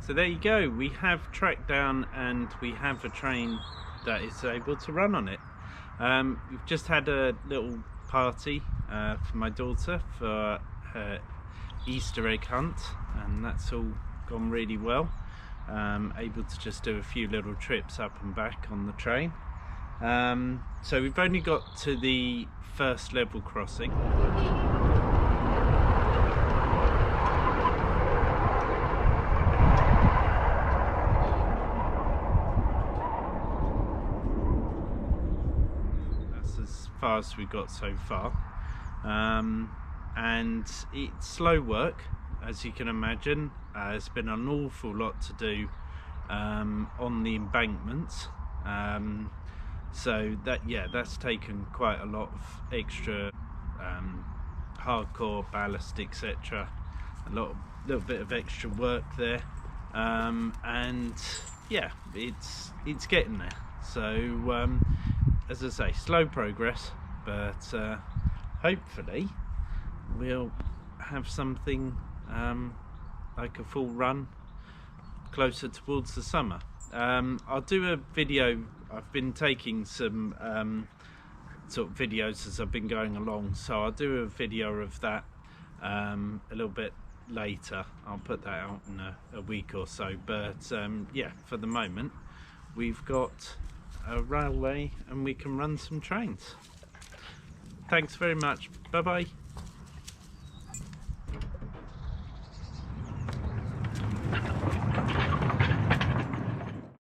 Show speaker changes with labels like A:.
A: So there you go, we have tracked down and we have a train that is able to run on it. We've just had a little party for my daughter for her Easter egg hunt, and that's all gone really well. Able to just do a few little trips up and back on the train. So we've only got to the first level crossing. That's as far as we've got so far. And it's slow work, as you can imagine. There's been an awful lot to do on the embankments, so that's taken quite a lot of extra hardcore ballast, etc. Little bit of extra work there, and yeah, it's getting there. So as I say, slow progress, but hopefully we'll have something like a full run closer towards the summer. I'll do a video. I've been taking some sort of videos as I've been going along, so I'll do a video of that a little bit later. I'll put that out in a week or so, but yeah, for the moment we've got a railway and we can run some trains. Thanks very much. Bye bye.